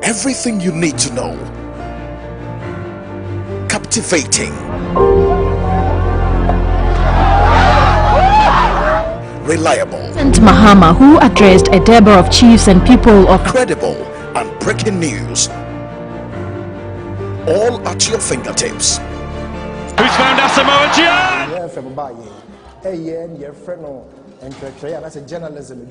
Everything you need to know. Captivating. Reliable. And Mahama, who addressed a Deborah of chiefs and people of credible and breaking news. All at your fingertips. Who's found Asamoah Gyan? Your friend and that's a journalism.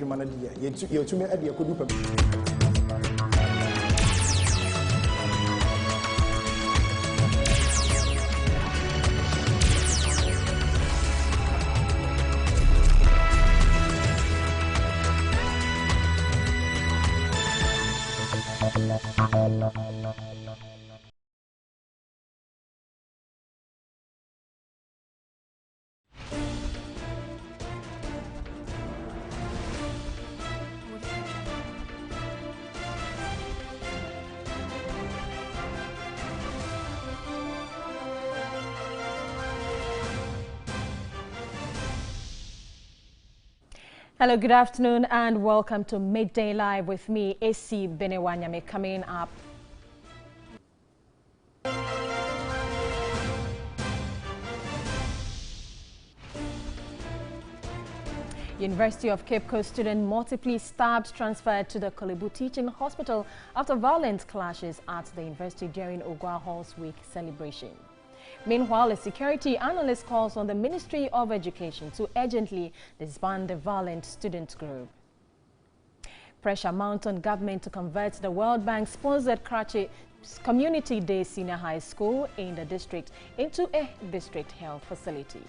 Hello, good afternoon and welcome to Midday Live with me, AC Benewanyame. Coming up, University of Cape Coast student multiply stabbed transferred to the Kolebu Teaching Hospital after violent clashes at the university during Ogwa Hall's week celebration. Meanwhile, a security analyst calls on the Ministry of Education to urgently disband the violent student group. Pressure mounts on government to convert the World Bank-sponsored Karachi Community Day Senior High School in the district into a district health facility.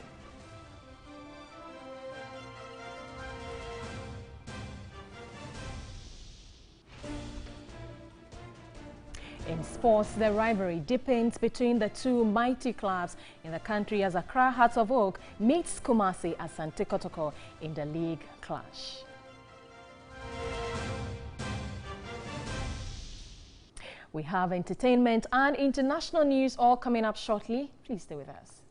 In sports, the rivalry deepens between the two mighty clubs in the country as Accra Hearts of Oak meets Kumasi Asante Kotoko in the league clash. We have entertainment and international news all coming up shortly. Please stay with us.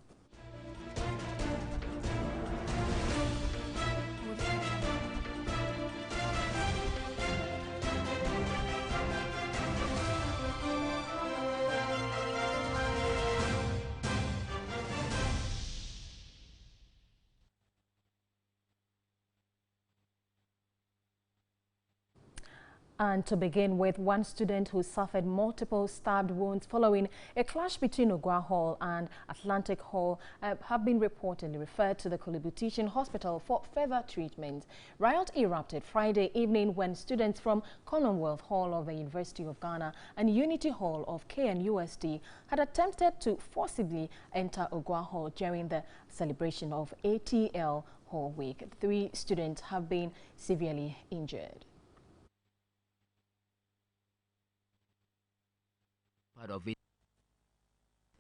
And to begin with, one student who suffered multiple stabbed wounds following a clash between Ogwa Hall and Atlantic Hall have been reportedly referred to the Kolebu Teaching Hospital for further treatment. Riot erupted Friday evening when students from Commonwealth Hall of the University of Ghana and Unity Hall of KNUST had attempted to forcibly enter Ogwa Hall during the celebration of ATL Hall Week. 3 students have been severely injured. Of it.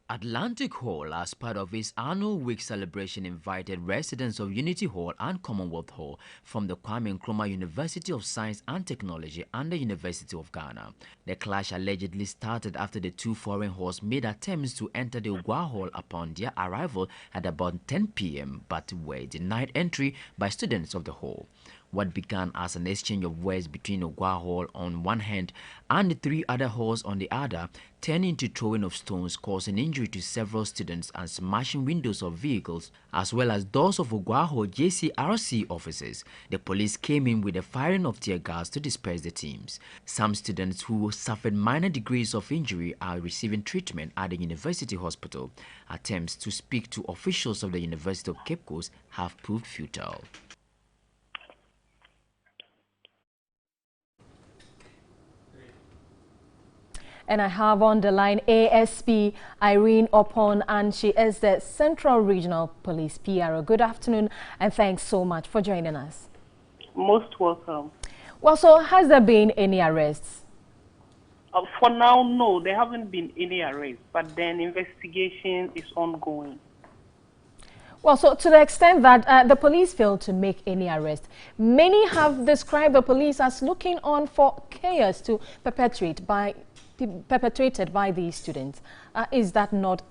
Atlantic Hall, as part of its annual week celebration, invited residents of Unity Hall and Commonwealth Hall from the Kwame Nkrumah University of Science and Technology and the University of Ghana. The clash allegedly started after the 2 foreign halls made attempts to enter the Ogwa Hall upon their arrival at about 10 p.m. but were denied entry by students of the hall. What began as an exchange of words between Ogwa Hall on one hand and the 3 other halls on the other turned into throwing of stones, causing injury to several students and smashing windows of vehicles as well as doors of Ogwa Hall JCRC offices. The police came in with the firing of tear gas to disperse the teams. Some students who suffered minor degrees of injury are receiving treatment at the university hospital. Attempts to speak to officials of the University of Cape Coast have proved futile. And I have on the line ASP Irene Opon, and she is the Central Regional Police PRO. Good afternoon, and thanks so much for joining us. Most welcome. Well, so has there been any arrests? For now, no, there haven't been any arrests, but then investigation is ongoing. Well, so to the extent that the police failed to make any arrest, many have described the police as looking on for chaos to perpetrated by these students. Is that not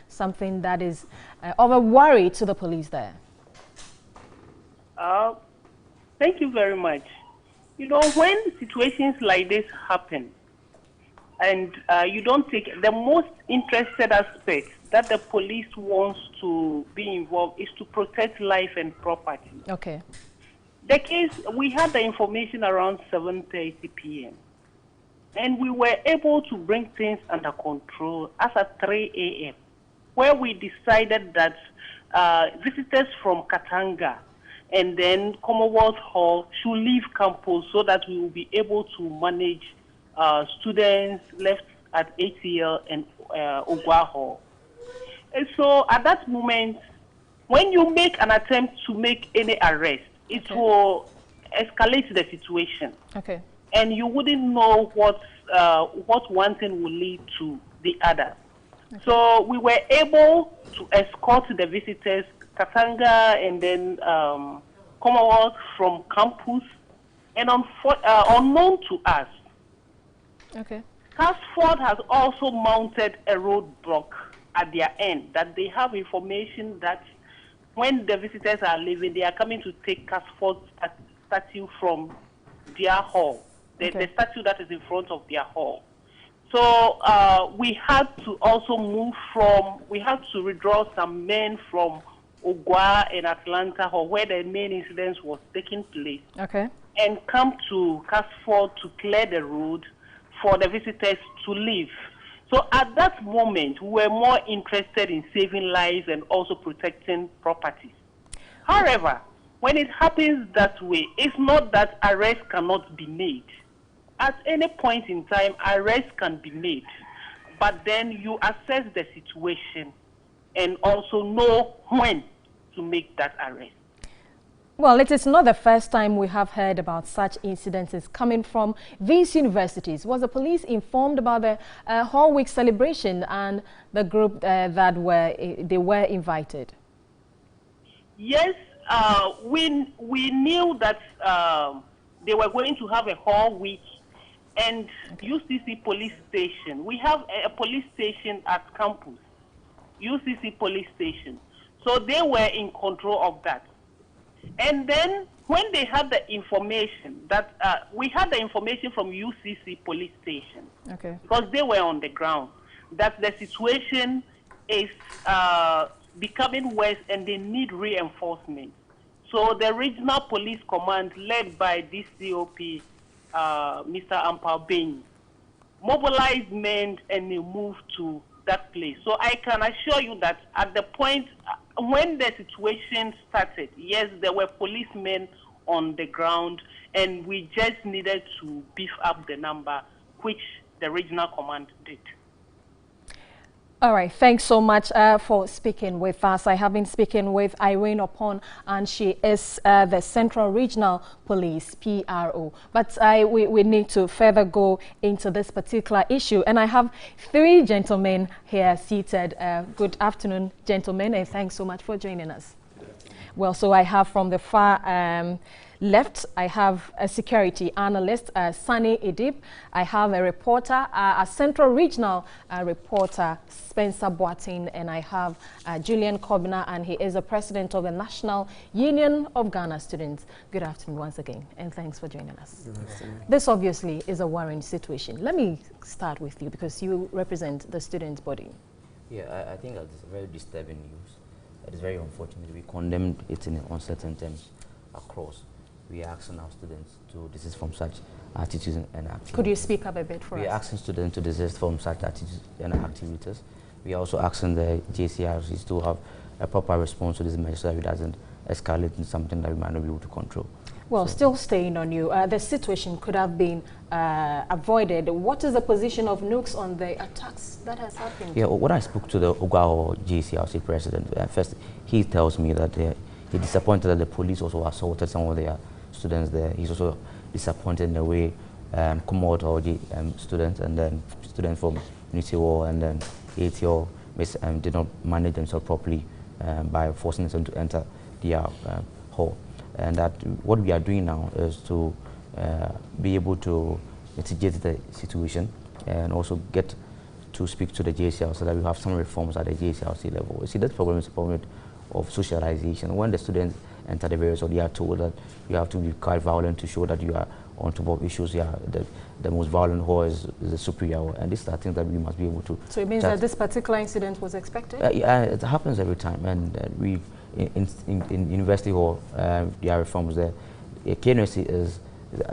something that is of a worry to the police there? Thank you very much. You know, when situations like this happen, and you don't take the most interested aspect that the police wants to be involved is to protect life and property. Okay. The case, we had the information around 7:30 p.m. and we were able to bring things under control as at 3 a.m. where we decided that visitors from Katanga and then Commonwealth Hall should leave campus so that we will be able to manage students left at ATL and Ogwa Hall. And so at that moment, when you make an attempt to make any arrest, it will escalate the situation. Okay. And you wouldn't know what one thing will lead to the other. Okay. So we were able to escort the visitors, Katanga and then Commonwealth, from campus, and unknown to us, okay, Casford has also mounted a roadblock at their end, that they have information that when the visitors are leaving, they are coming to take Casford's statue from their hall, the statue that is in front of their hall. So we had to also we had to withdraw some men from Ogwa and Atlanta Hall, where the main incident was taking place, and come to Casford to clear the road for the visitors to leave. So at that moment, we were more interested in saving lives and also protecting properties. However, when it happens that way, it's not that arrest cannot be made. At any point in time, arrest can be made, but then you assess the situation and also know when to make that arrest. Well, it is not the first time we have heard about such incidences coming from these universities. Was the police informed about the Hall Week celebration and the group that were invited? Yes, we knew that they were going to have a Hall Week, and UCC police station. We have a police station at campus, UCC police station. So they were in control of that. And then when they had the information that we had the information from UCC police station, because they were on the ground, that the situation is becoming worse and they need reinforcement. So the regional police command, led by DCOP Mr. Ampao Beni, mobilized men and they moved to that place. So I can assure you that at the point when the situation started, yes, there were policemen on the ground, and we just needed to beef up the number, which the regional command did. All right, thanks so much for speaking with us. I have been speaking with Irene Opon, and she is the Central Regional Police, PRO. But we need to further go into this particular issue. And I have three gentlemen here seated. Good afternoon, gentlemen, and thanks so much for joining us. Well, so I have from the far left, I have a security analyst, Sunny Idib. I have a reporter, a Central Regional reporter, Spencer Boateng, and I have Julian Kobna, and he is the president of the National Union of Ghana Students. Good afternoon once again, and thanks for joining us. This obviously is a worrying situation. Let me start with you, because you represent the student body. Yeah, I think that's very disturbing news. It is very unfortunate. We condemned it in uncertain terms across. We are asking our students to desist from such attitudes and activities. Could you speak up a bit for us? We are asking students to desist from such attitudes and activities. We are also asking the JCRCs to have a proper response to this measure so that it doesn't escalate into something that we might not be able to control. Well, still staying on you, the situation could have been avoided. What is the position of Nooks on the attacks that has happened? Yeah, when I spoke to the Ogao JCRC president, first he tells me that he's disappointed that the police also assaulted some of their students there. He's also disappointed in the way Commonwealth students and then students from Unity Hall and then ATL did not manage themselves properly by forcing them to enter their hall. And that what we are doing now is to be able to mitigate the situation and also get to speak to the JCL so that we have some reforms at the JCLC level. You see, that problem is a problem of socialization. When the students enter the various, they are told that you have to be quite violent to show that you are on top of issues. Yeah, the most violent hall is the superior hall, and these are things that we must be able to. So it means that this particular incident was expected? Yeah, it happens every time, and we in University Hall, there are reforms there. KNUST is,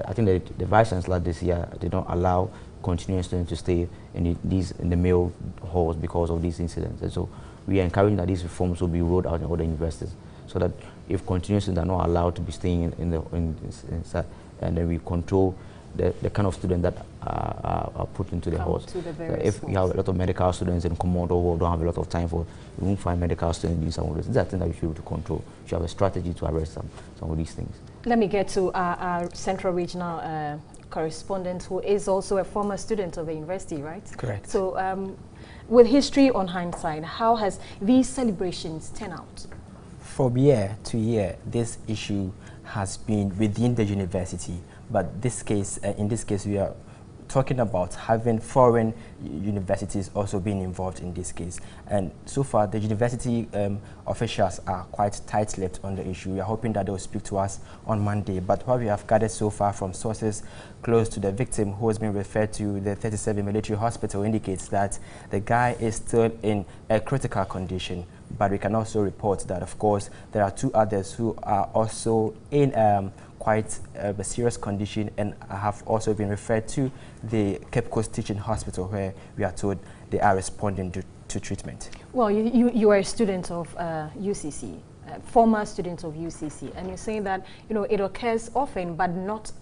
I think the Vice Chancellor this year did not allow continuing students to stay in the male halls because of these incidents, and so we are encouraging that these reforms will be rolled out in other universities, so that if continuing students are not allowed to be staying inside, and then we control the kind of students that are put into the halls. If you have a lot of medical students in Komodo who don't have a lot of time for, you won't find medical students doing some of this. These are things that you should be able to control. You should have a strategy to arrest some of these things. Let me get to our Central Regional correspondent, who is also a former student of the university, right? Correct. So with history on hindsight, how has these celebrations turned out? From year to year, this issue has been within the university, but this case, in this case, we are talking about having foreign universities also being involved in this case. And so far, the university officials are quite tight-lipped on the issue. We are hoping that they will speak to us on Monday. But what we have gathered so far from sources close to the victim, who has been referred to the 37 military hospital, indicates that the guy is still in a critical condition. But we can also report that, of course, there are 2 others who are also in quite a serious condition and have also been referred to the Cape Coast Teaching Hospital, where we are told they are responding to treatment. Well, you are a student of UCC, former student of UCC, and you're saying that, you know, it occurs often, but not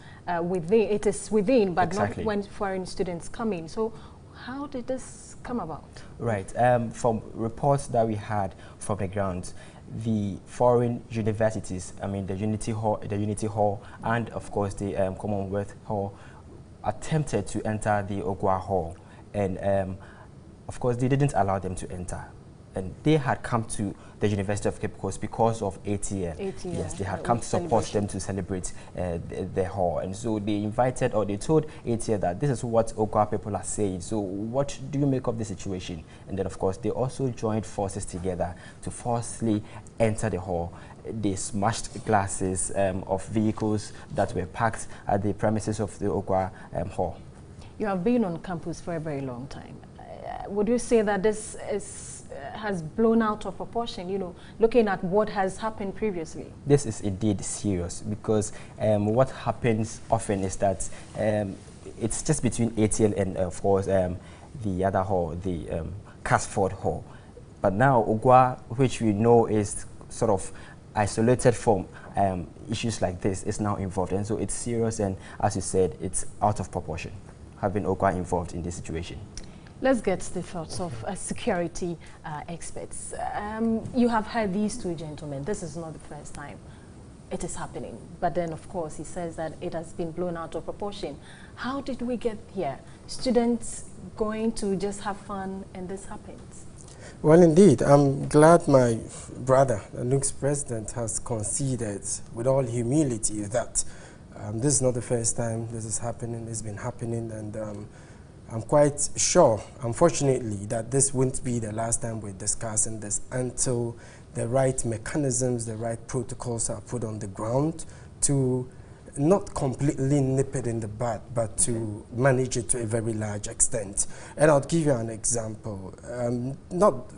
within. It is within, but exactly. Not when foreign students come in. So how did this come about? Right. From reports that we had from the ground, the foreign universities, I mean the Unity Hall, and of course the Commonwealth Hall, attempted to enter the Ogwa Hall, and of course they didn't allow them to enter. And they had come to the University of Cape Coast because of ATL. Yes, they had come to support them to celebrate the hall. And so they invited, or they told ATL that this is what Ogwa people are saying. So what do you make of the situation? And then, of course, they also joined forces together to forcefully enter the hall. They smashed glasses of vehicles that were parked at the premises of the Ogwa hall. You have been on campus for a very long time. Would you say that this has blown out of proportion, you know, looking at what has happened previously? This is indeed serious, because what happens often is that it's just between ATL and, of course, the other hall, the Casford Hall. But now Ogwa, which we know is sort of isolated from issues like this, is now involved. And so it's serious, and as you said, it's out of proportion, having Ogwa involved in this situation. Let's get the thoughts of security experts. You have heard these 2 gentlemen. This is not the first time it is happening. But then, of course, he says that it has been blown out of proportion. How did we get here? Students going to just have fun and this happens? Well, indeed, I'm glad my brother, the NUC's president, has conceded with all humility that this is not the first time this is happening. It's been happening, and I'm quite sure, unfortunately, that this won't be the last time we're discussing this until the right mechanisms, the right protocols are put on the ground to not completely nip it in the bud, but to manage it to a very large extent. And I'll give you an example. Not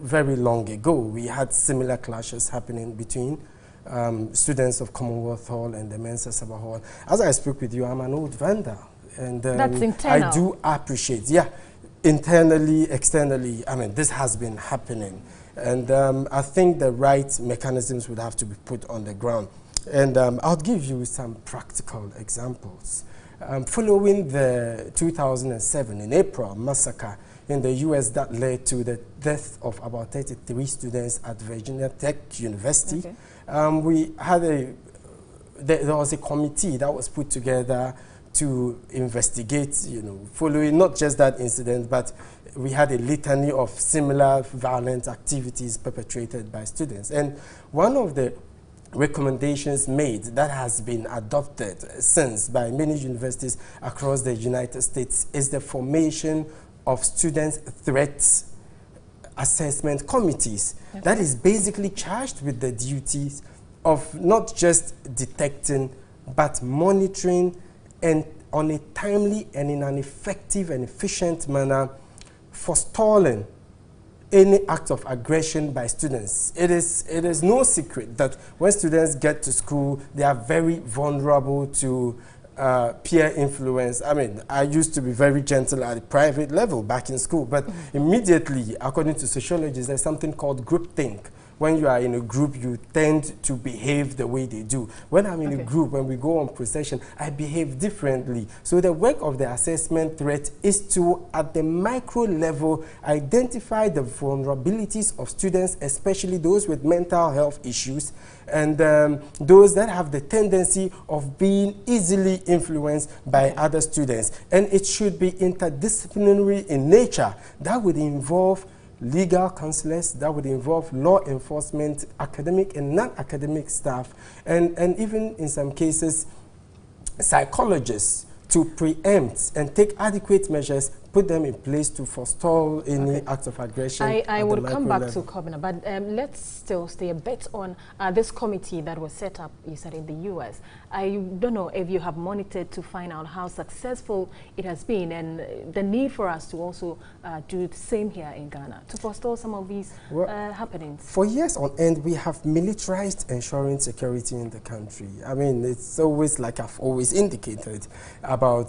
very long ago, we had similar clashes happening between students of Commonwealth Hall and the Mensa Sabah Hall. As I speak with you, I'm an old vendor. And that's internal. I do appreciate, yeah, internally, externally, I mean, this has been happening. And I think the right mechanisms would have to be put on the ground. And I'll give you some practical examples. Following the 2007 in April massacre in the US that led to the death of about 33 students at Virginia Tech University, we had there was a committee that was put together to investigate, you know, following not just that incident, but we had a litany of similar violent activities perpetrated by students. And one of the recommendations made that has been adopted since by many universities across the United States is the formation of student threat assessment committees that is basically charged with the duties of not just detecting but monitoring and on a timely and in an effective and efficient manner, forestalling any act of aggression by students. It is no secret that when students get to school, they are very vulnerable to peer influence. I mean, I used to be very gentle at the private level back in school, but immediately, according to sociologists, there's something called groupthink. When you are in a group, you tend to behave the way they do. When I'm in a group, when we go on procession, I behave differently. So the work of the assessment threat is to, at the micro level, identify the vulnerabilities of students, especially those with mental health issues, and those that have the tendency of being easily influenced by other students. And it should be interdisciplinary in nature. That would involve legal counselors, that would involve law enforcement, academic and non-academic staff, and even in some cases, psychologists, to preempt and take adequate measures, put them in place to forestall any act of aggression. I would come back to Kobina, but let's still stay a bit on this committee that was set up, you said, in the U.S. I don't know if you have monitored to find out how successful it has been and the need for us to also do the same here in Ghana to forestall some of these happenings. For years on end, we have militarized ensuring security in the country. I mean, it's always, like I've always indicated, about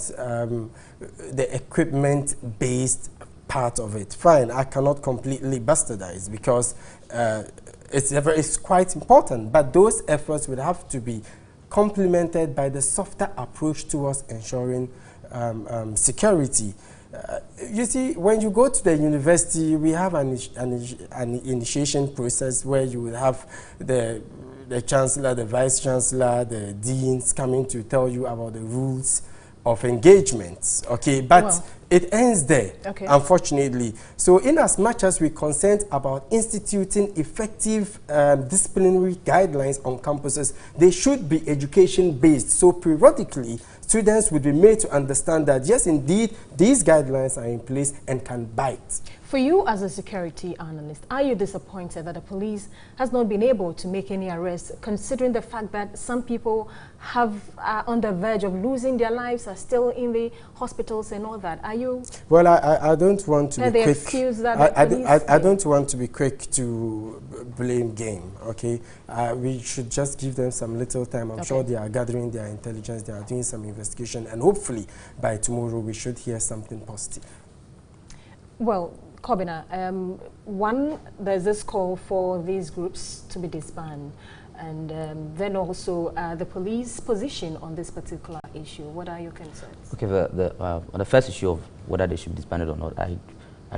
the equipment-based part of it. Fine, I cannot completely bastardize because it's quite important, but those efforts would have to be complemented by the softer approach towards ensuring security. You see, when you go to the university, we have an initiation process where you will have the chancellor, the vice chancellor, the deans coming to tell you about the rules of engagement, okay, but it ends there, unfortunately. So in as much as we're concerned about instituting effective disciplinary guidelines on campuses, they should be education-based. So periodically, students would be made to understand that, yes, indeed, these guidelines are in place and can bite. For you as a security analyst, are you disappointed that the police has not been able to make any arrests, considering the fact that some people have on the verge of losing their lives, are still in the hospitals and all that? Are you... Well, I don't want to be quick. I don't want to be quick to blame game, okay? We should just give them some little time. I'm sure they are gathering their intelligence, they are doing some investigation, and hopefully by tomorrow we should hear something positive. Well, Kobina, there's this call for these groups to be disbanded, and then also the police position on this particular issue. What are your concerns? Okay, on the first issue of whether they should be disbanded or not, I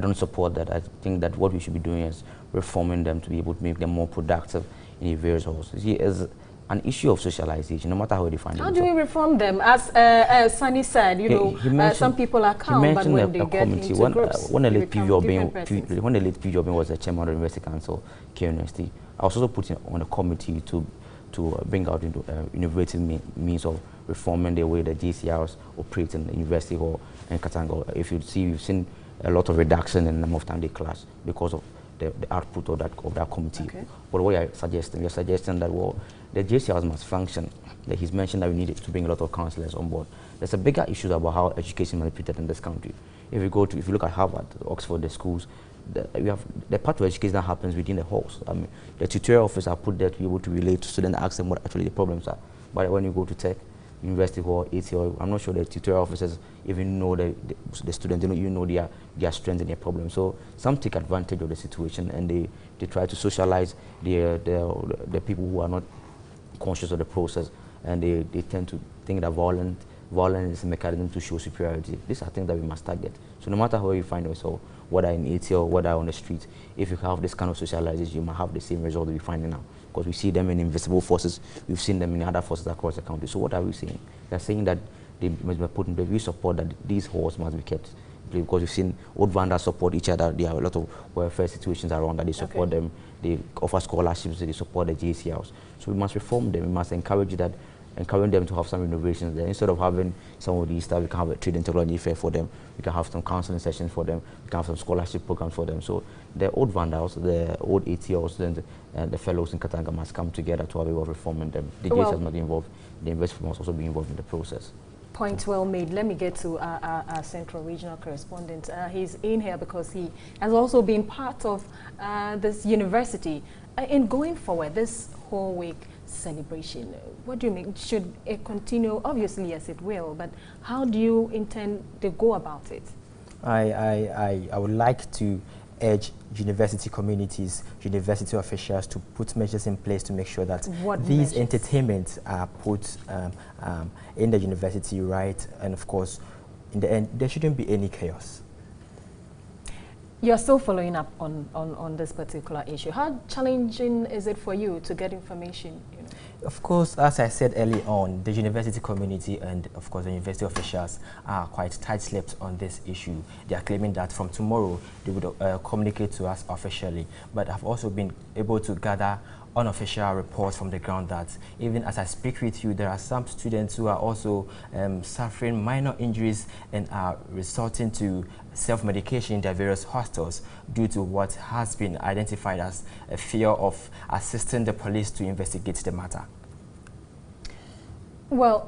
don't support that. I think that what we should be doing is reforming them to be able to make them more productive in the various halls. You see, as an issue of socialization, no matter how you define it. How do we reform them? As Sunny said, you know, some people are calm, but when they get into groups, when the late PV was the chairman of the University Council, University, I was also put on a committee to bring out innovative means of reforming the way the GCRs operate in the University Hall and Katanga. If you see, we've seen a lot of reduction in the number of time they class because of the output of that committee. But what you're suggesting that, well, the JCRs must function. That he's mentioned that we need to bring a lot of counselors on board. There's a bigger issue about how education is manipulated in this country. If you look at Harvard, Oxford, the schools, we have the part of education that happens within the halls. I mean, the tutorial officers are put there to be able to relate to students and ask them what actually the problems are. But when you go to tech, University Hall, ATL, I'm not sure the tutorial officers even know the students, they don't even know their strengths and their problems. So some take advantage of the situation and they try to socialize the people who are not conscious of the process, and they tend to think that violence is a mechanism to show superiority. These are things that we must target. So no matter how you find yourself, whether in ATL, whether on the street, if you have this kind of socialization, you might have the same result that we're finding now. Because we see them in invisible forces, we've seen them in other forces across the country. So what are we saying? They're saying that they must be put in place. We support that these halls must be kept. Because we've seen old vendors support each other. There are a lot of welfare situations around that. They support them. They offer scholarships. They support the JCRs. So we must reform them. We must encourage that encouraging them to have some innovations there. Instead of having some of these stuff, we can have a trade and technology fair for them. We can have some counseling sessions for them. We can have some scholarship programs for them. So the old vandals, the old ATL students, and the fellows in Katanga must come together to have a way of reforming them. The JS has not been involved. The investment must also be involved in the process. Point well made. Let me get to our Central Regional correspondent. He's in here because he has also been part of this university. In going forward, this whole week celebration, what do you mean? Should it continue? Obviously, yes, it will. But how do you intend to go about it? I would like to urge university communities, university officials to put measures in place to make sure that these entertainments are put in the university, right? And of course, in the end, there shouldn't be any chaos. You're still following up on this particular issue. How challenging is it for you to get information? You know? Of course, as I said early on, the university community and of course the university officials are quite tight-lipped on this issue. They are claiming that from tomorrow they would communicate to us officially. But I've also been able to gather unofficial reports from the ground that even as I speak with you, there are some students who are also suffering minor injuries and are resorting to self-medication in their various hostels due to what has been identified as a fear of assisting the police to investigate the matter. Well,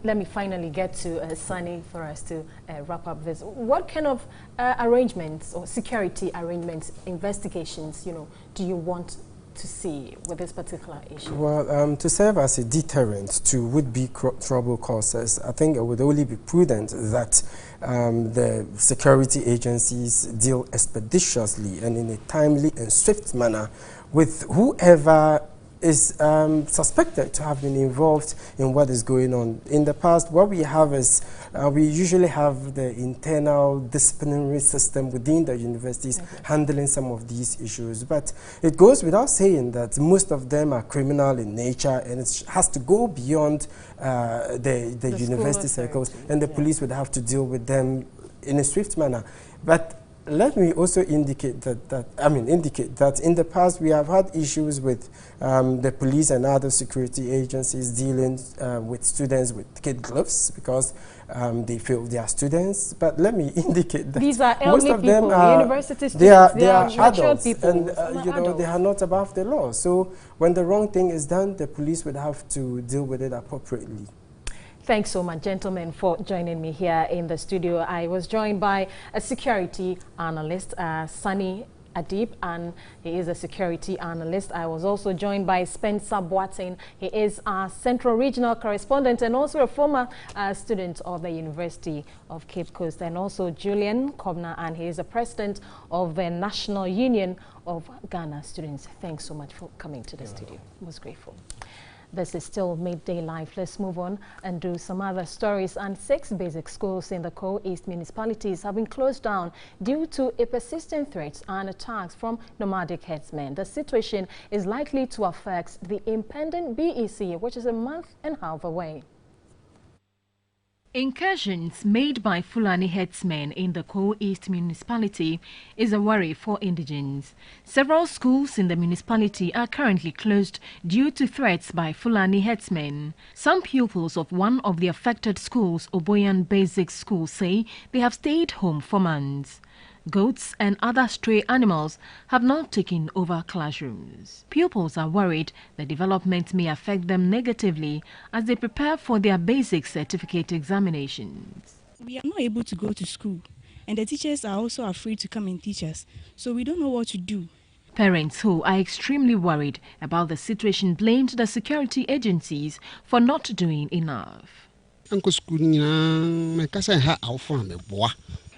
let me finally get to Sunny for us to wrap up this. What kind of arrangements or security arrangements, investigations, do you want to see with this particular issue? Well, to serve as a deterrent to would-be trouble causers, I think it would only be prudent that the security agencies deal expeditiously and in a timely and swift manner with whoever is suspected to have been involved in what is going on. In the past, what we have is we usually have the internal disciplinary system within the universities handling some of these issues. But it goes without saying that most of them are criminal in nature, and it has to go beyond the university circles, and the police would have to deal with them in a swift manner. But let me also indicate that in the past we have had issues with the police and other security agencies dealing with students with kid gloves because they feel they are students. But let me indicate that these are most of them are university students. They are adults, people, and they are not above the law. So when the wrong thing is done, the police would have to deal with it appropriately. Thanks so much, gentlemen, for joining me here in the studio. I was joined by a security analyst, Sunny Adib, and he is a security analyst. I was also joined by Spencer Boateng. He is our Central Regional correspondent and also a former student of the University of Cape Coast, and also Julian Kobna, and he is the president of the National Union of Ghana Students. Thanks so much for coming to the studio. I was grateful. This is still Midday Live. Let's move on and do some other stories. And 6 basic schools in the East municipalities have been closed down due to a persistent threats and attacks from nomadic herdsmen. The situation is likely to affect the impending BEC, which is a month and a half away. Incursions made by Fulani herdsmen in the East municipality is a worry for indigents. Several schools in the municipality are currently closed due to threats by Fulani herdsmen. Some pupils of one of the affected schools, Oboyan Basic School, say they have stayed home for months. Goats and other stray animals have now taken over classrooms. Pupils are worried the development may affect them negatively as they prepare for their basic certificate examinations. We are not able to go to school, and the teachers are also afraid to come and teach us, so we don't know what to do. Parents who are extremely worried about the situation blamed the security agencies for not doing enough.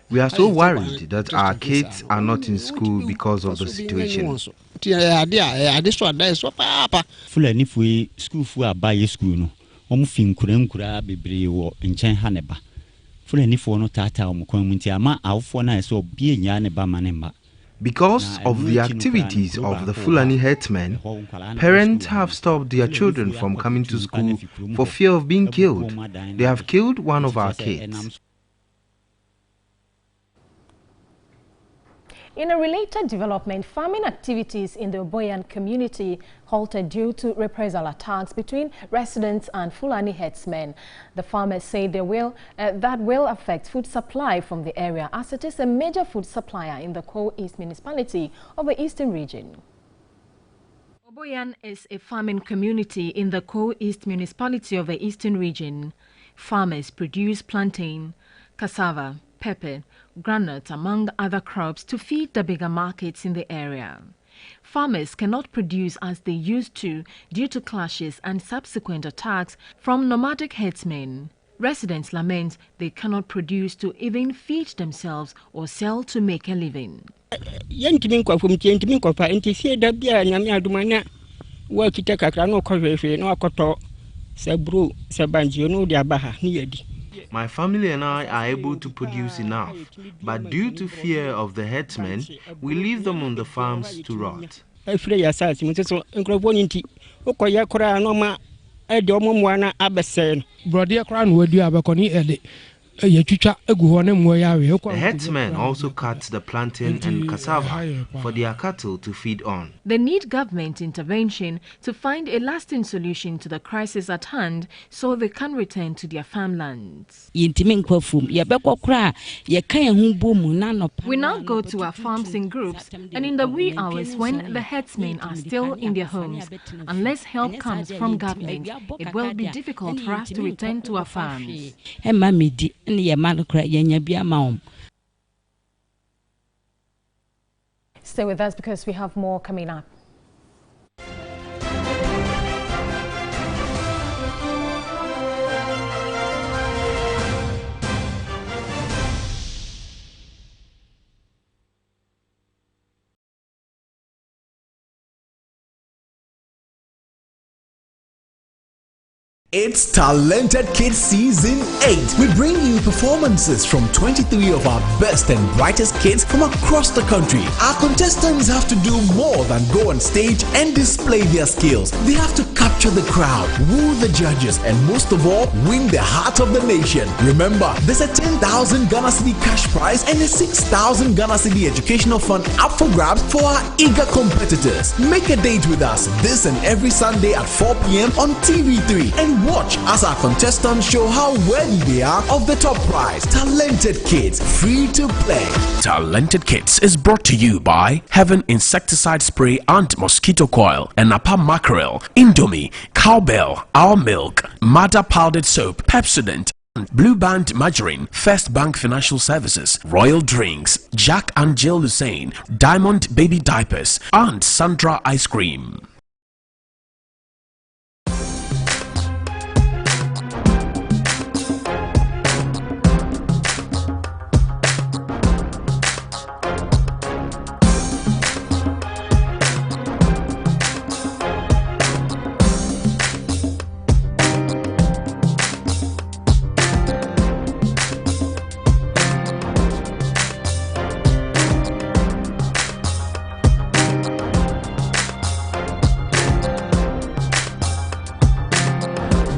We are so worried that our kids are not in school because of the situation. Fulani fui school fu abaye school no. Omu fi nkura bebre wo nchen ha ne ba. Fulani fo no tata omu kwan munti ama awfo na so bie nya ne ba manemba. Because of the activities of the Fulani herdsmen, parents have stopped their children from coming to school for fear of being killed. They have killed one of our kids. In a related development, farming activities in the Oboyan community halted due to reprisal attacks between residents and Fulani herdsmen. The farmers say that will affect food supply from the area, as it is a major food supplier in the Ko East municipality of the Eastern region. Oboyan is a farming community in the Ko East municipality of the Eastern region. Farmers produce plantain, cassava, pepper, groundnut, among other crops to feed the bigger markets in the area. Farmers cannot produce as they used to due to clashes and subsequent attacks from nomadic herdsmen. Residents lament they cannot produce to even feed themselves or sell to make a living. My family and I are able to produce enough, but due to fear of the herdsmen, we leave them on the farms to rot. The herdsmen also cut the plantain and cassava for their cattle to feed on. They need government intervention to find a lasting solution to the crisis at hand so they can return to their farmlands. We now go to our farms in groups and in the wee hours when the herdsmen are still in their homes. Unless help comes from government, it will be difficult for us to return to our farms. Stay with us because we have more coming up. It's Talented Kids Season 8. We bring you performances from 23 of our best and brightest kids from across the country. Our contestants have to do more than go on stage and display their skills. They have to capture the crowd, woo the judges, and most of all, win the heart of the nation. Remember, there's a 10,000 Ghana Cedi cash prize and a 6,000 Ghana Cedi educational fund up for grabs for our eager competitors. Make a date with us this and every Sunday at 4 p.m. on TV3 and watch as our contestants show how worthy they are of the top prize. Talented Kids, free to play. Talented Kids is brought to you by Heaven Insecticide Spray and Mosquito Coil, and Enapa Mackerel, Indomie, Cowbell, Our Milk, Mada Powdered Soap, Pepsodent, Blue Band Margarine, First Bank Financial Services, Royal Drinks, Jack and Jill Hussein, Diamond Baby Diapers, and Sandra Ice Cream.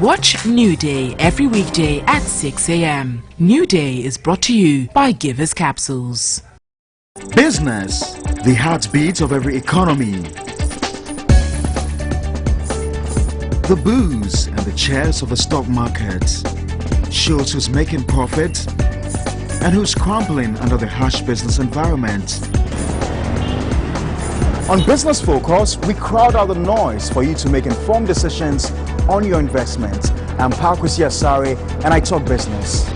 Watch New Day every weekday at 6 a.m. New Day is brought to you by Givers Capsules. Business, the heartbeat of every economy. The booze and the chairs of the stock market shows who's making profit and who's crumbling under the harsh business environment. On Business Focus, we crowd out the noise for you to make informed decisions on your investments. I'm Parkwisi Asare and I talk business.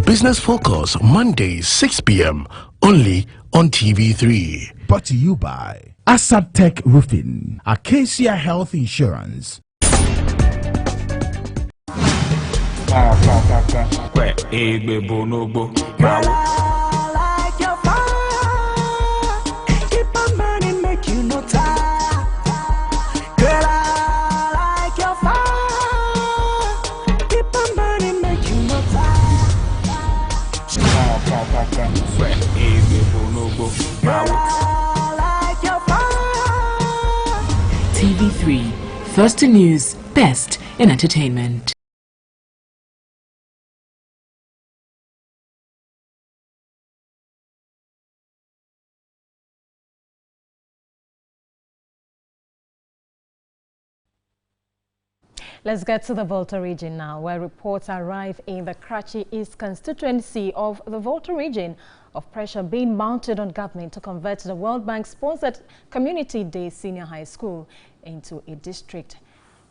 Business Focus, Mondays 6 p.m. only on TV3. Brought to you by Asad Tech Roofing, Acacia Health Insurance. TV3, first in news, best in entertainment. Let's get to the Volta region now, where reports arrive in the Karachi East constituency of the Volta region of pressure being mounted on government to convert the World Bank-sponsored Community Day Senior High School into a district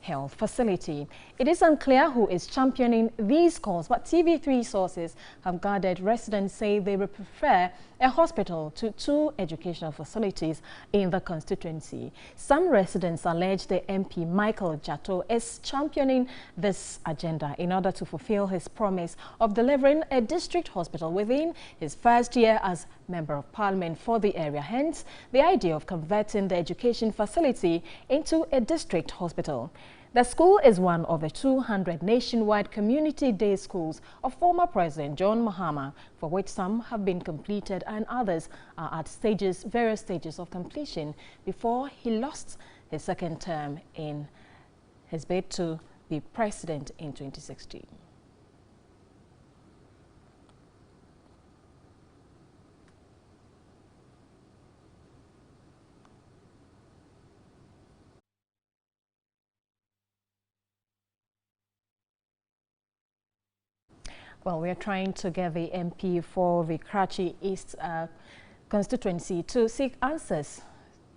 health facility. It is unclear who is championing these calls, but TV3 sources have gathered residents say they would prefer a hospital to 2 educational facilities in the constituency. Some residents allege the MP Michael Jatto is championing this agenda in order to fulfill his promise of delivering a district hospital within his first year as Member of Parliament for the area. Hence, the idea of converting the education facility into a district hospital. The school is one of the 200 nationwide community day schools of former President John Mahama, for which some have been completed and others are at various stages of completion before he lost his second term in his bid to be president in 2016. Well, we are trying to get the MP for the Karachi East constituency to seek answers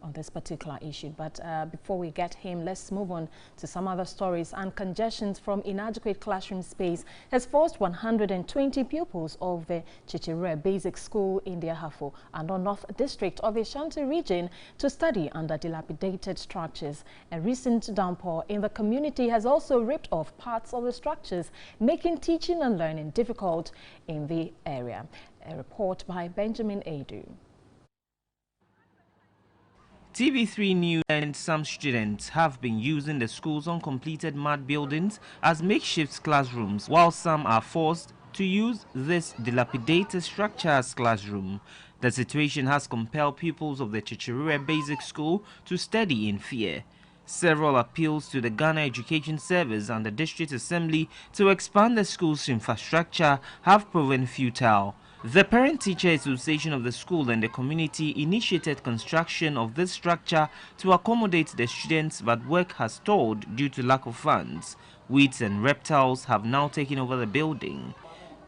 on this particular issue. But before we get him, let's move on to some other stories. And congestion from inadequate classroom space has forced 120 pupils of the Chichirere Basic School in the Ahafo and North District of the Ashanti region to study under dilapidated structures. A recent downpour in the community has also ripped off parts of the structures, making teaching and learning difficult in the area. A report by Benjamin Adu. TV3 News and some students have been using the school's uncompleted mud buildings as makeshift classrooms, while some are forced to use this dilapidated structure as classroom. The situation has compelled pupils of the Chichirere Basic School to study in fear. Several appeals to the Ghana Education Service and the District Assembly to expand the school's infrastructure have proven futile. The Parent-Teacher Association of the school and the community initiated construction of this structure to accommodate the students, but work has stalled due to lack of funds. Weeds and reptiles have now taken over the building.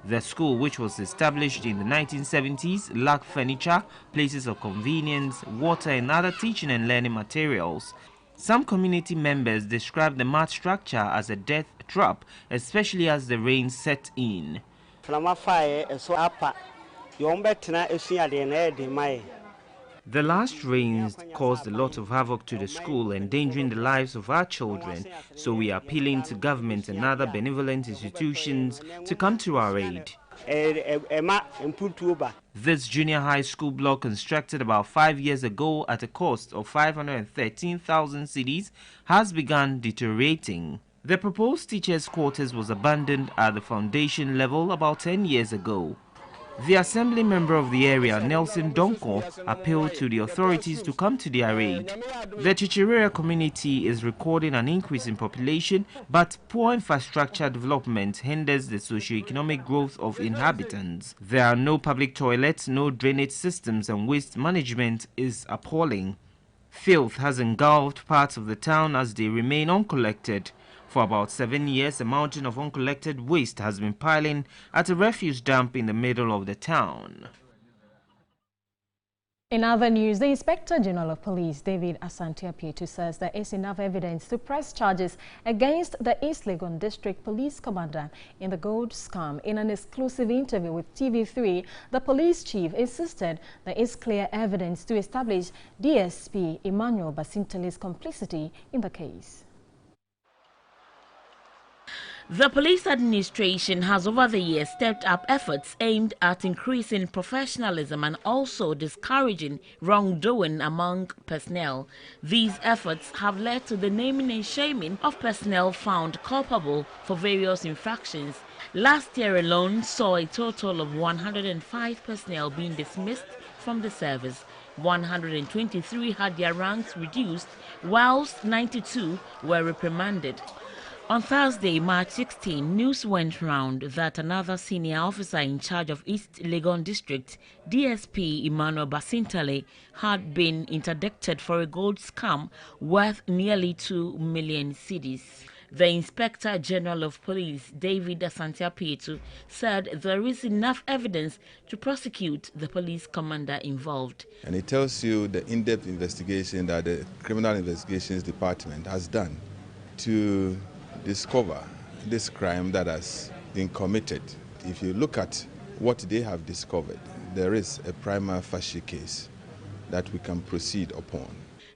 The school, which was established in the 1970s, lacked furniture, places of convenience, water and other teaching and learning materials. Some community members describe the mud structure as a death trap, especially as the rain set in. The last rains caused a lot of havoc to the school, endangering the lives of our children, so we are appealing to government and other benevolent institutions to come to our aid. This junior high school block, constructed about 5 years ago at a cost of 513,000 cedis, has begun deteriorating. The proposed teachers' quarters was abandoned at the foundation level about 10 years ago. The assembly member of the area, Nelson Donko, appealed to the authorities to come to their aid. The Chichirere community is recording an increase in population, but poor infrastructure development hinders the socio-economic growth of inhabitants. There are no public toilets, no drainage systems, and waste management is appalling. Filth has engulfed parts of the town as they remain uncollected. For about 7 years, a mountain of uncollected waste has been piling at a refuse dump in the middle of the town. In other news, the Inspector General of Police, David Asante-Apietu, says there is enough evidence to press charges against the East Legon District Police Commander in the gold scam. In an exclusive interview with TV3, the police chief insisted there is clear evidence to establish DSP Emmanuel Basintele's complicity in the case. The police administration has over the years stepped up efforts aimed at increasing professionalism and also discouraging wrongdoing among personnel. These efforts have led to the naming and shaming of personnel found culpable for various infractions. Last year alone saw a total of 105 personnel being dismissed from the service. 123 had their ranks reduced, whilst 92 were reprimanded. On Thursday, March 16, news went round that another senior officer in charge of East Legon District, DSP Emmanuel Basintele, had been interdicted for a gold scam worth nearly 2 million cedis. The Inspector General of Police, David Asante-Apietu, said there is enough evidence to prosecute the police commander involved. And it tells you the in-depth investigation that the Criminal Investigations Department has done to discover this crime that has been committed. If you look at what they have discovered, there is a prima facie case that we can proceed upon.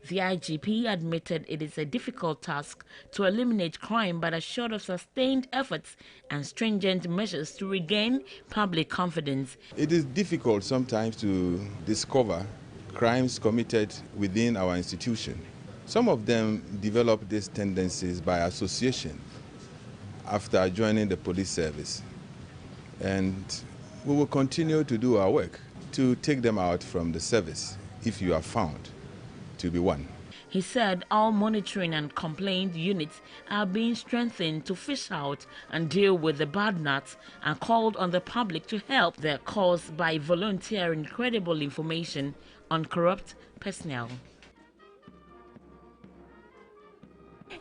The IGP admitted it is a difficult task to eliminate crime, but assured of sustained efforts and stringent measures to regain public confidence. It is difficult sometimes to discover crimes committed within our institution. Some of them develop these tendencies by association after joining the police service. And we will continue to do our work to take them out from the service if you are found to be one. He said all monitoring and complaint units are being strengthened to fish out and deal with the bad nuts, and called on the public to help their cause by volunteering credible information on corrupt personnel.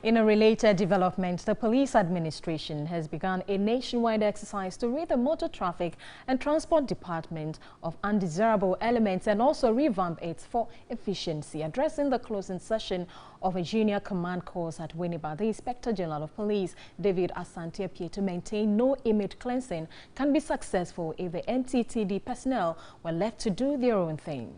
In a related development, the police administration has begun a nationwide exercise to rid the motor traffic and transport department of undesirable elements and also revamp it for efficiency. Addressing the closing session of a junior command course at Winneba, the Inspector General of Police, David Asante-Apietu, maintained no image cleansing can be successful if the MTTD personnel were left to do their own thing.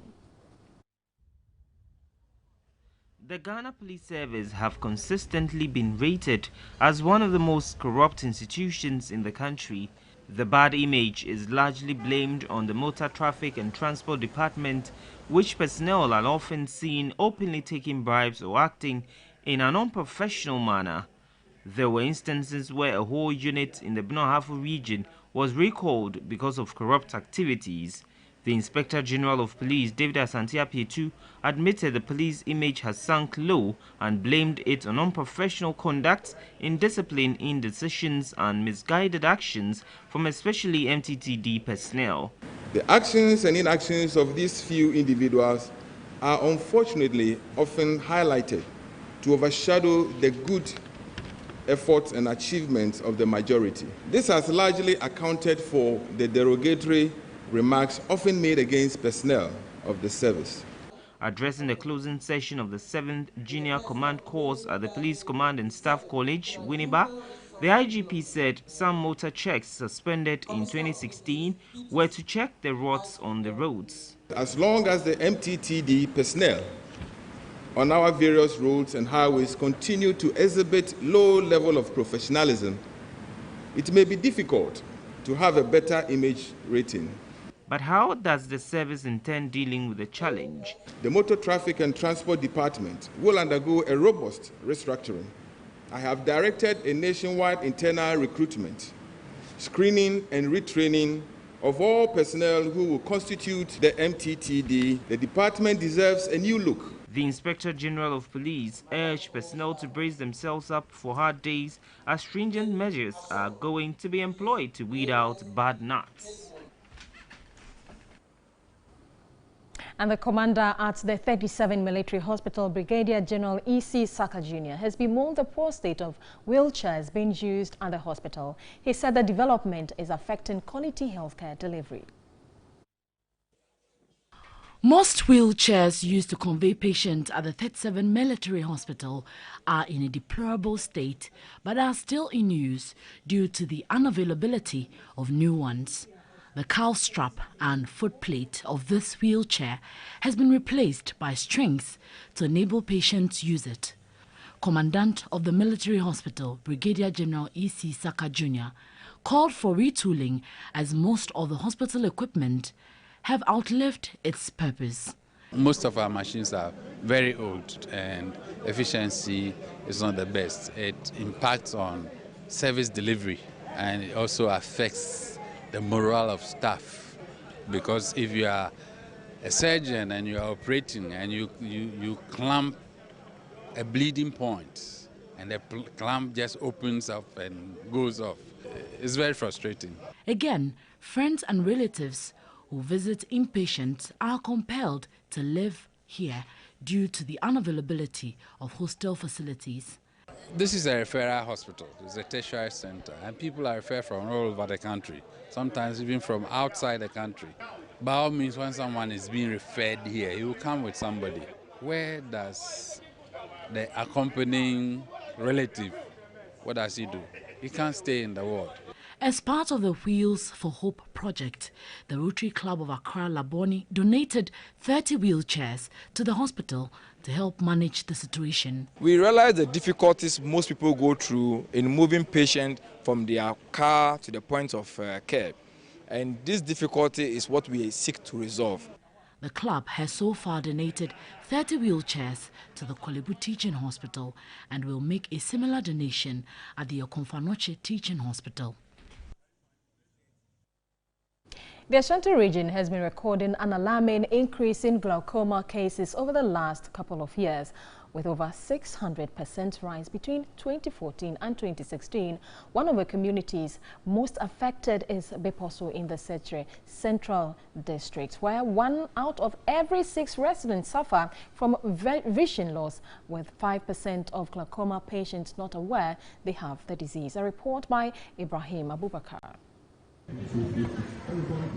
The Ghana Police Service have consistently been rated as one of the most corrupt institutions in the country. The bad image is largely blamed on the Motor Traffic and Transport Department, which personnel are often seen openly taking bribes or acting in an unprofessional manner. There were instances where a whole unit in the Bnohafu region was recalled because of corrupt activities. The Inspector General of Police, David Asante-Apietu, admitted the police image has sunk low and blamed it on unprofessional conduct, indiscipline in decisions and misguided actions from especially MTTD personnel. The actions and inactions of these few individuals are unfortunately often highlighted to overshadow the good efforts and achievements of the majority. This has largely accounted for the derogatory remarks often made against personnel of the service. Addressing the closing session of the 7th Junior Command Course at the Police Command and Staff College, Winneba, the IGP said some motor checks suspended in 2016 were to check the ruts on the roads. As long as the MTTD personnel on our various roads and highways continue to exhibit low level of professionalism, it may be difficult to have a better image rating. But how does the service intend dealing with the challenge? The Motor Traffic and Transport Department will undergo a robust restructuring. I have directed a nationwide internal recruitment, screening and retraining of all personnel who will constitute the MTTD. The department deserves a new look. The Inspector General of Police urged personnel to brace themselves up for hard days as stringent measures are going to be employed to weed out bad nuts. And the commander at the 37 Military Hospital, Brigadier General E.C. Saka Jr., has bemoaned the poor state of wheelchairs being used at the hospital. He said the development is affecting quality healthcare delivery. Most wheelchairs used to convey patients at the 37 Military Hospital are in a deplorable state, but are still in use due to the unavailability of new ones. The cowl strap and footplate of this wheelchair has been replaced by strings to enable patients use it. Commandant of the Military Hospital, Brigadier General E.C. Saka Jr., called for retooling as most of the hospital equipment have outlived its purpose. Most of our machines are very old and efficiency is not the best. It impacts on service delivery and it also affects the morale of staff, because if you are a surgeon and you are operating and you clamp a bleeding point and the clamp just opens up and goes off, it's very frustrating. Again, friends and relatives who visit inpatients are compelled to live here due to the unavailability of hostel facilities. This is a referral hospital. It's a tertiary center, and people are referred from all over the country, sometimes even from outside the country. By all means, when someone is being referred here, he will come with somebody. Where does the accompanying relative, what does he do? He can't stay in the ward. As part of the Wheels for Hope project, the Rotary Club of Accra Laboni donated 30 wheelchairs to the hospital to help manage the situation. We realize the difficulties most people go through in moving patients from their car to the point of care. And this difficulty is what we seek to resolve. The club has so far donated 30 wheelchairs to the Kolebu Teaching Hospital and will make a similar donation at the Okomfanoche Teaching Hospital. The Ashanti region has been recording an alarming increase in glaucoma cases over the last couple of years, with over 600% rise between 2014 and 2016. One of the communities most affected is Beposo in the Setre Central District, where 1 out of every 6 residents suffer from vision loss, with 5% of glaucoma patients not aware they have the disease. A report by Ibrahim Abubakar.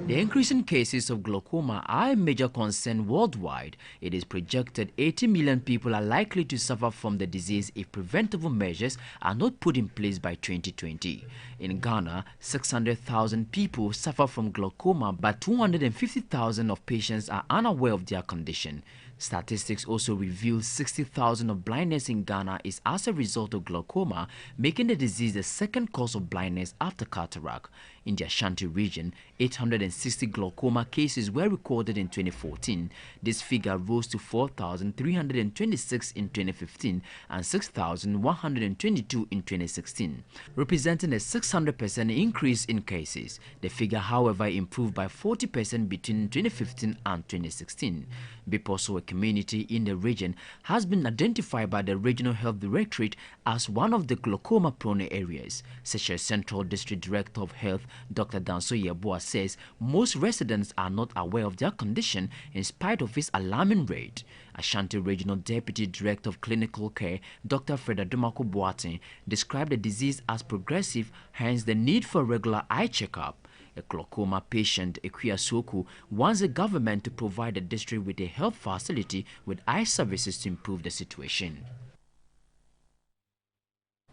The increase in cases of glaucoma are a major concern worldwide. It is projected 80 million people are likely to suffer from the disease if preventable measures are not put in place by 2020. In Ghana, 600,000 people suffer from glaucoma, but 250,000 of patients are unaware of their condition. Statistics also reveal 60,000 of blindness in Ghana is as a result of glaucoma, making the disease the second cause of blindness after cataract. In the Ashanti region, 860 glaucoma cases were recorded in 2014. This figure rose to 4,326 in 2015 and 6,122 in 2016, representing a 600% increase in cases. The figure, however, improved by 40% between 2015 and 2016. Beposo, a community in the region, has been identified by the Regional Health Directorate as one of the glaucoma-prone areas. Setre Central District Director of Health, Dr. Danso Yeboah, says most residents are not aware of their condition in spite of its alarming rate. Ashanti Regional Deputy Director of Clinical Care, Dr. Freda Dumako Boateng, described the disease as progressive, hence the need for regular eye checkup. A glaucoma patient, Ekuya Soku, wants the government to provide the district with a health facility with eye services to improve the situation.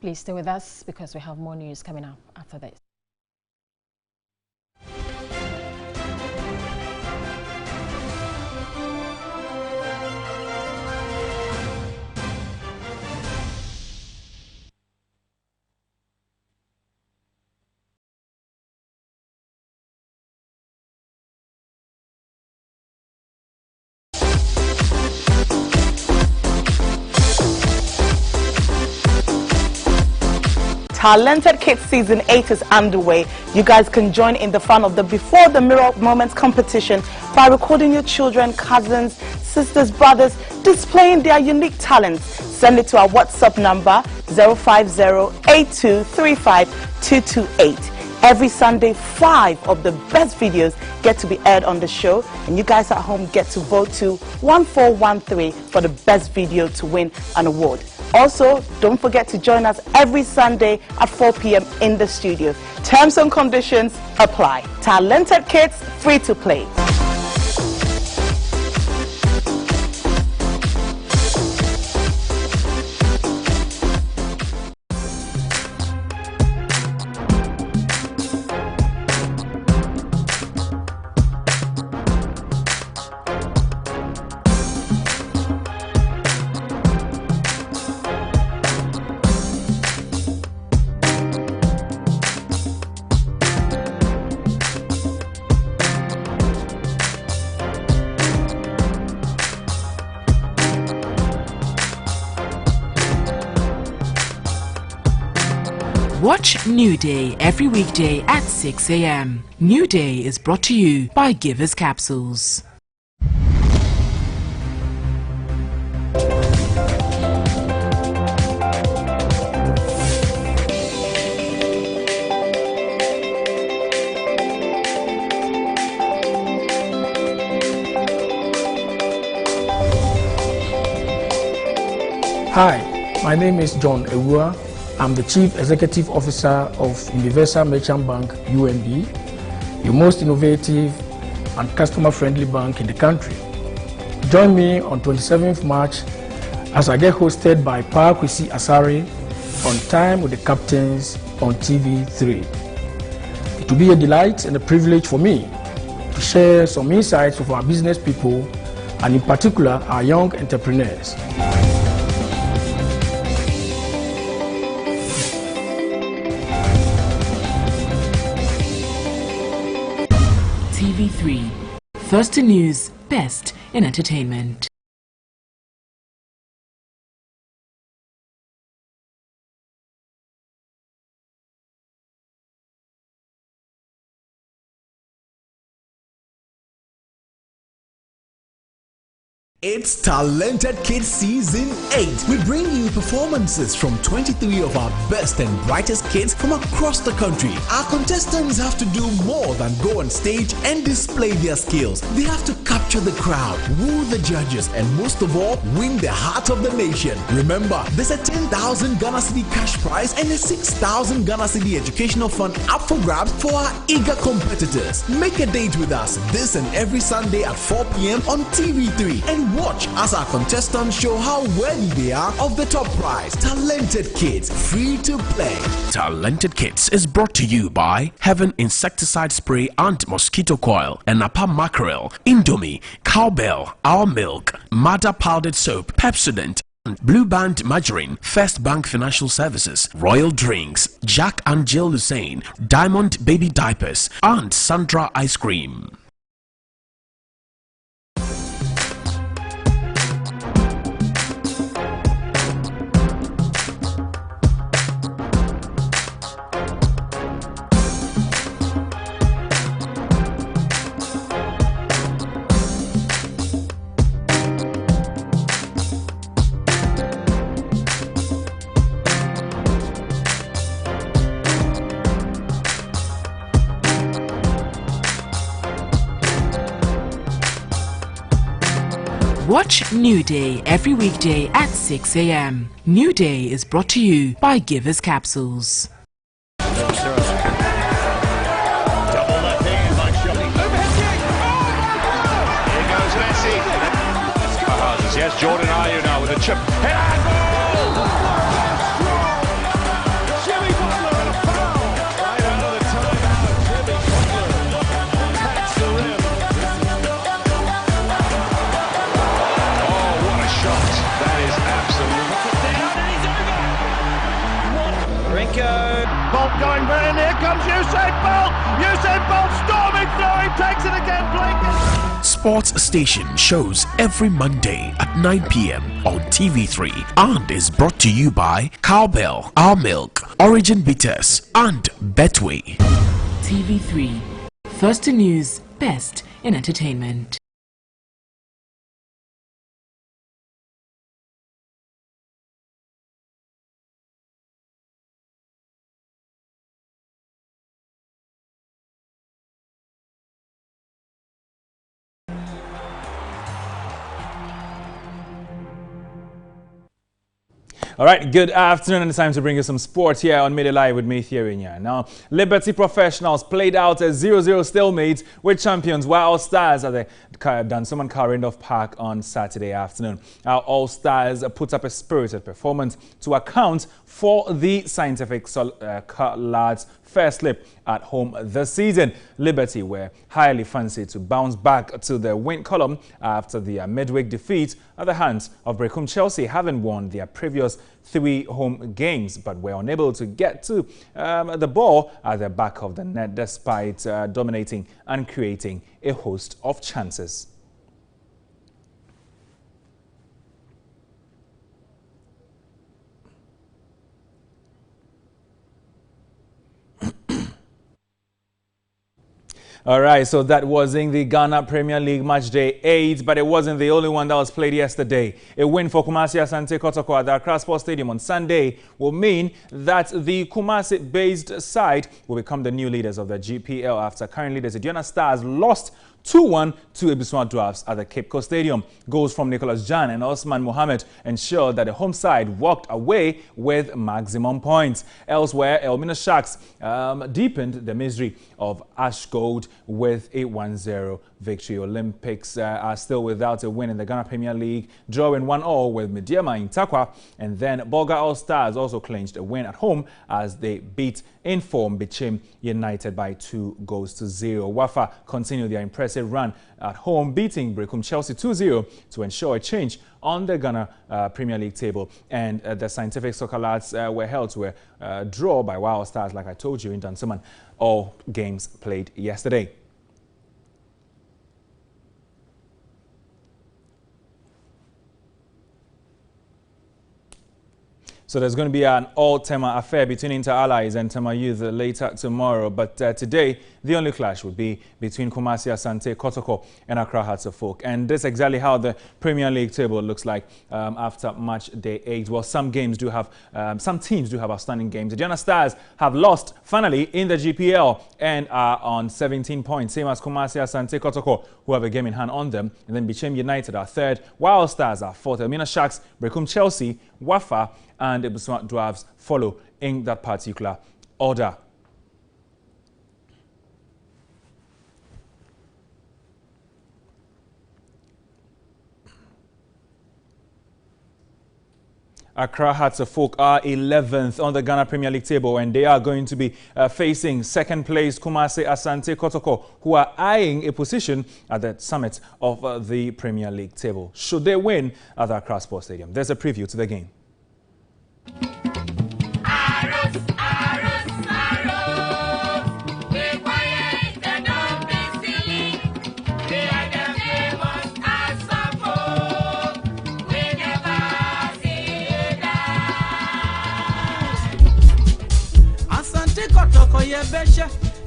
Please stay with us because we have more news coming up after this. Talented Kids Season 8 is underway. You guys can join in the fun of the Before the Mirror Moments competition by recording your children, cousins, sisters, brothers, displaying their unique talents. Send it to our WhatsApp number 050-8235-228. Every Sunday, 5 of the best videos get to be aired on the show, and you guys at home get to vote to 1413 for the best video to win an award. Also, don't forget to join us every Sunday at 4 p.m. in the studio. Terms and conditions apply. Talented Kids, free to play. Watch New Day every weekday at 6 a.m. New Day is brought to you by Givers Capsules. Hi, My name is John Ewua. I'm the Chief Executive Officer of Universal Merchant Bank, UMB, the most innovative and customer-friendly bank in the country. Join me on 27th March as I get hosted by Pa Kwesi Asare on Time with the Captains on TV3. It will be a delight and a privilege for me to share some insights of our business people and in particular our young entrepreneurs. TV3, first in news, best in entertainment. It's Talented Kids Season 8. We bring you performances from 23 of our best and brightest kids from across the country. Our contestants have to do more than go on stage and display their skills. They have to capture the crowd, woo the judges, and most of all, win the heart of the nation. Remember, there's a 10,000 Ghana Cedi cash prize and a 6,000 Ghana Cedi educational fund up for grabs for our eager competitors. Make a date with us this and every Sunday at 4 p.m. on TV3 and watch as our contestants show how worthy they are of the top prize. Talented Kids, free to play. Talented Kids is brought to you by Heaven Insecticide Spray and Mosquito Coil, Enapa Mackerel, Indomie, Cowbell, Our Milk, Mada Powdered Soap, Pepsodent, Blue Band Margarine, First Bank Financial Services, Royal Drinks, Jack and Jill Hussein, Diamond Baby Diapers, and Sandra Ice Cream. Watch New Day every weekday at 6 a.m. New Day is brought to you by Givers Capsules. Yes, Jordan Ayew now with a chip. Jimmy Butler and a foul. Right out of the timeout. Jimmy Butler pats the rim. Oh, what a shot. That is absolute. Rinko. Bolt going very near. Comes Usain Bolt. Usain Bolt storming through. He takes it again. Blake. Sports Station shows every Monday at 9 p.m. on TV3 and is brought to you by Cowbell, Our Milk, Origin Bitters, and Betway. TV3, first in news, best in entertainment. All right, good afternoon, and it's time to bring you some sports here on Media Live with me, Thierry. Now, Liberty Professionals played out a 0-0 stalemate with champions All Stars at the Dansoman Car Randolph Park on Saturday afternoon. Our All Stars put up a spirited performance to account for the Scientific Lads' first slip at home this season. Liberty were highly fancied to bounce back to the win column after their midweek defeat at the hands of Brecum Chelsea, having won their previous 3 home games, but were unable to get to the ball at the back of the net despite dominating and creating a host of chances. All right, so that was in the Ghana Premier League match day 8, but it wasn't the only one that was played yesterday. A win for Kumasi Asante Kotoko at the Accra Sports Stadium on Sunday will mean that the Kumasi-based side will become the new leaders of the GPL after current leaders, the Aduana Stars, lost 2-1 to Ebusua Dwarfs at the Cape Coast Stadium. Goals from Nicholas Jan and Osman Mohammed ensured that the home side walked away with maximum points. Elsewhere, Elmina Sharks deepened the misery of Ash Gold with a 1-0 victory. Olympics are still without a win in the Ghana Premier League, drawing 1-1 with Mediama in Takwa, and then Bolga All Stars also clinched a win at home as they beat in form Bichim United by 2-0. Wafa continued their impressive run at home, beating Brekum Chelsea 2-0 to ensure a change on the Ghana Premier League table. And the Scientific Soccer Lads were held to a draw by Wild Stars, like I told you, in Dansuman. All games played yesterday. So there's going to be an all-Tema affair between Inter-Allies and Tema Youth later tomorrow. But today, the only clash would be between Kumasi Asante Kotoko and Accra Hearts of Oak. And this is exactly how the Premier League table looks like after match day 8. Well, some teams do have outstanding games. The Diana Stars have lost finally in the GPL and are on 17 points, same as Kumasi Asante Kotoko, who have a game in hand on them. And then Bichim United are third, Wild Stars are fourth. Elmina Sharks, Brekum Chelsea, Wafa, and Ebusua Dwarfs follow in that particular order. Accra Hearts of Oak are 11th on the Ghana Premier League table, and they are going to be facing second place Kumasi Asante Kotoko, who are eyeing a position at the summit of the Premier League table. Should they win at the Accra Sports Stadium? There's a preview to the game.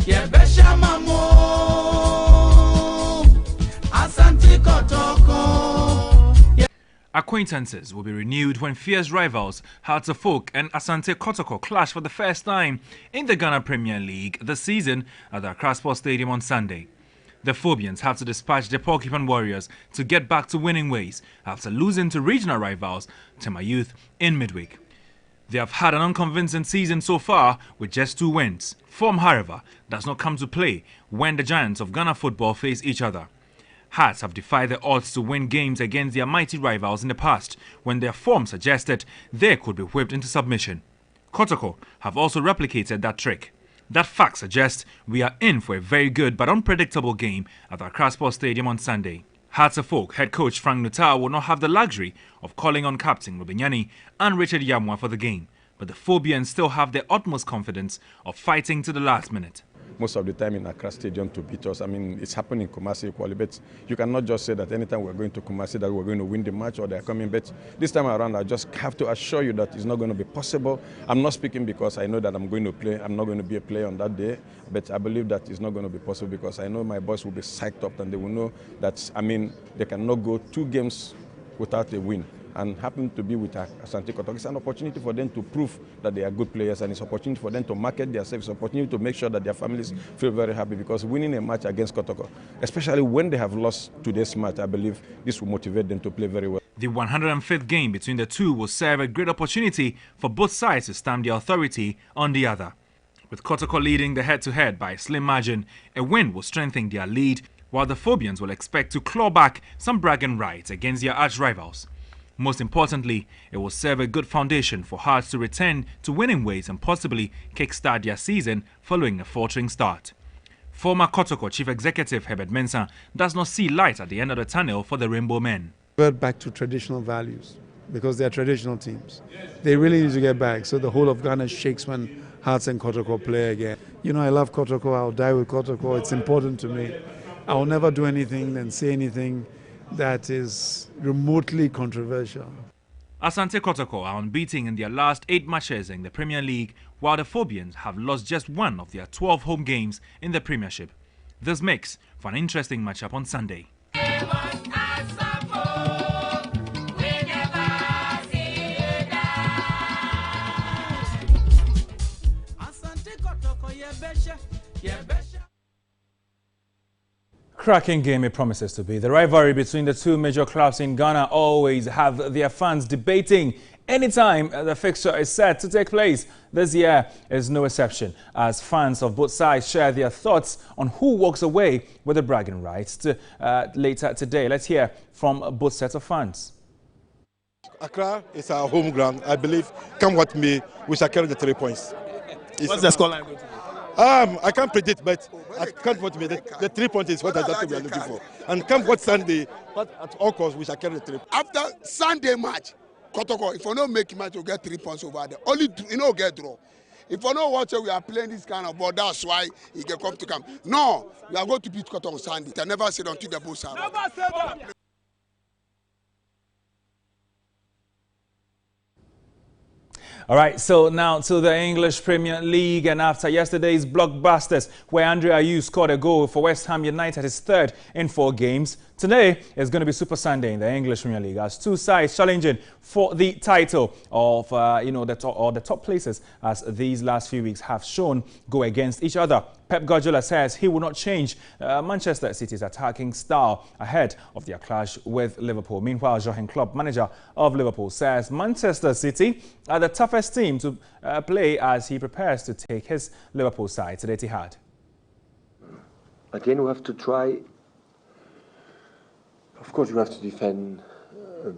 Yebesha mamo Asante Kotoko. Acquaintances will be renewed when fierce rivals Hearts of Oak and Asante Kotoko clash for the first time in the Ghana Premier League this season at the Accra Sports Stadium on Sunday. The Phobians have to dispatch the Porcupine Warriors to get back to winning ways after losing to regional rivals Tema Youth in midweek. They have had an unconvincing season so far with just 2 wins. Form, however, does not come to play when the giants of Ghana football face each other. Hearts have defied the odds to win games against their mighty rivals in the past when their form suggested they could be whipped into submission. Kotoko have also replicated that trick. That fact suggests we are in for a very good but unpredictable game at the Accra Sports Stadium on Sunday. Hearts of Oak head coach Frank Nuttall will not have the luxury of calling on captain Rubinyani and Richard Yamwa for the game, but the Phobians still have their utmost confidence of fighting to the last minute. Most of the time in Accra Stadium to beat us, I mean, it's happening in Kumasi equally, but you cannot just say that anytime we're going to Kumasi that we're going to win the match or they're coming, but this time around I just have to assure you that it's not going to be possible. I'm not speaking because I know that I'm going to play, I'm not going to be a player on that day, but I believe that it's not going to be possible because I know my boys will be psyched up and they will know that, I mean, they cannot go 2 games without a win. And happen to be with Asante Kotoko. It's an opportunity for them to prove that they are good players, and it's an opportunity for them to market their service, opportunity to make sure that their families feel very happy because winning a match against Kotoko, especially when they have lost today's match, I believe this will motivate them to play very well. The 105th game between the two will serve a great opportunity for both sides to stamp their authority on the other. With Kotoko leading the head-to-head by a slim margin, a win will strengthen their lead, while the Phobians will expect to claw back some bragging rights against their arch-rivals. Most importantly, it will serve a good foundation for Hearts to return to winning ways and possibly kickstart their season following a faltering start. Former Kotoko Chief Executive Herbert Mensah does not see light at the end of the tunnel for the Rainbow Men. Revert back to traditional values because they are traditional teams. They really need to get back so the whole of Ghana shakes when Hearts and Kotoko play again. You know, I love Kotoko, I'll die with Kotoko, it's important to me. I will never do anything and say anything that is remotely controversial. Asante Kotoko are unbeaten in their last 8 matches in the Premier League, while the Phobians have lost just 1 of their 12 home games in the Premiership. This makes for an interesting matchup on Sunday. cracking game it promises to be. The rivalry between the two major clubs in Ghana always have their fans debating anytime the fixture is set to take place. This year is no exception, as fans of both sides share their thoughts on who walks away with the bragging rights. Later today, let's hear from both sets of fans. Accra is our home ground. I believe, come what may, we shall carry the 3 points. What's the scoreline going to be? I can't predict, but I can't what me. The 3 points is what exactly we are looking for. And come what Sunday, but at all costs, we shall carry the 3 points. After Sunday match, Kotoko, if we don't make match, we'll get 3 points over there. Only, get draw. If we don't watch it, we are playing this kind of ball. That's why he can come. No, we are going to beat Kotoko on Sunday. I never said until the boss are. Never said that. All right, so now to the English Premier League, and after yesterday's blockbusters where Andre Ayew scored a goal for West Ham United, his third in 4 games, today is going to be Super Sunday in the English Premier League as two sides challenging for the title of the top places, as these last few weeks have shown, go against each other. Pep Guardiola says he will not change Manchester City's attacking style ahead of their clash with Liverpool. Meanwhile, Jurgen Klopp, manager of Liverpool, says Manchester City are the toughest team to play as he prepares to take his Liverpool side to the Etihad. Again, we have to try. Of course, we have to defend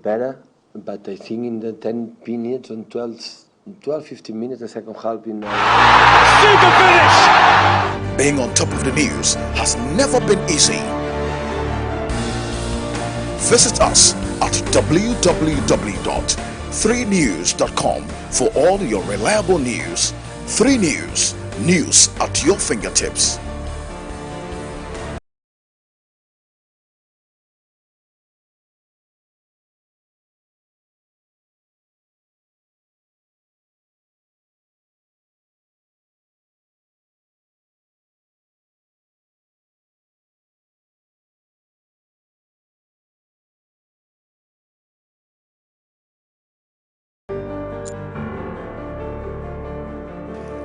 better, but I think in the 10 minutes and 12-15 minutes, the second half been super finish! Being on top of the news has never been easy. Visit us at www.3news.com for all your reliable news. 3 News, news at your fingertips.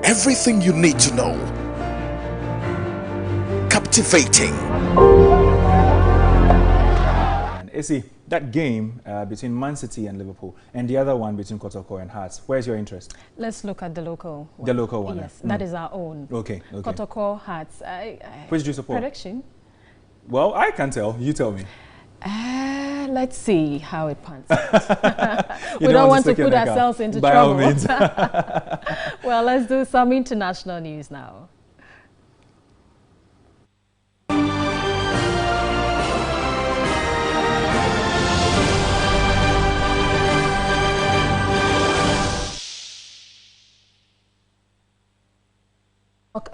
Everything you need to know. Captivating. And Issy, that game between Man City and Liverpool and the other one between Kotoko and Hearts, where's your interest? Let's look at the local one. The local one? Yes, that is our own. Okay. Kotoko, Hearts. Which do you support? Prediction? Well, I can tell. You tell me. Let's see how it pans out. We don't want to put ourselves into trouble. By all means. Well, let's do some international news now.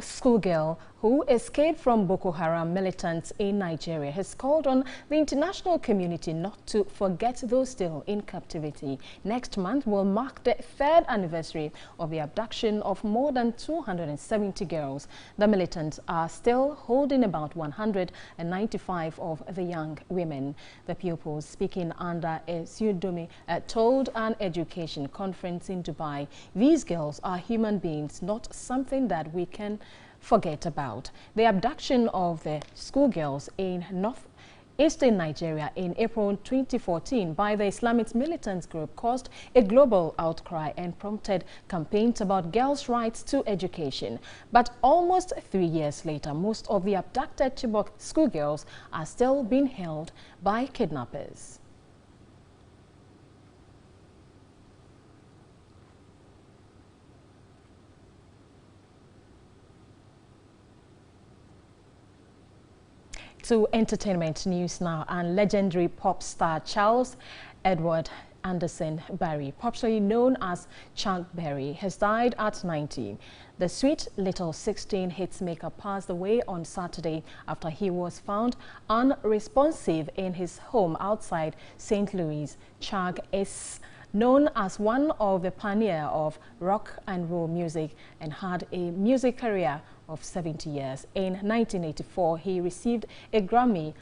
Schoolgirl who escaped from Boko Haram militants in Nigeria has called on the international community not to forget those still in captivity. Next month will mark the 3rd anniversary of the abduction of more than 270 girls. The militants are still holding about 195 of the young women. The pupils, speaking under a pseudonym, told an education conference in Dubai, these girls are human beings, not something that we can forget about. The abduction of the schoolgirls in northeastern Nigeria in April 2014 by the Islamist militant group caused a global outcry and prompted campaigns about girls' rights to education. But almost 3 years later, most of the abducted Chibok schoolgirls are still being held by kidnappers. To entertainment news now, and legendary pop star Charles Edward Anderson Barry, popularly known as Chuck Berry, has died at 90. The sweet little 16 hits maker passed away on Saturday after he was found unresponsive in his home outside St. Louis. Chuck is known as one of the pioneers of rock and roll music and had a music career of 70 years. In 1984, he received a Grammy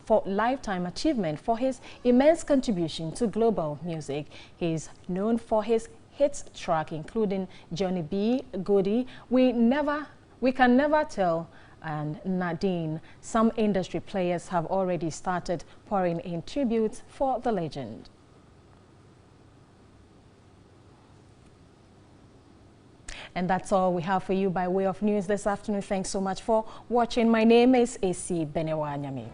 for Lifetime Achievement for his immense contribution to global music. He is known for his hits track, including Johnny B, Goody, We Can Never Tell and Nadine. Some industry players have already started pouring in tributes for the legend. And that's all we have for you by way of news this afternoon. Thanks so much for watching. My name is AC Benewanyami.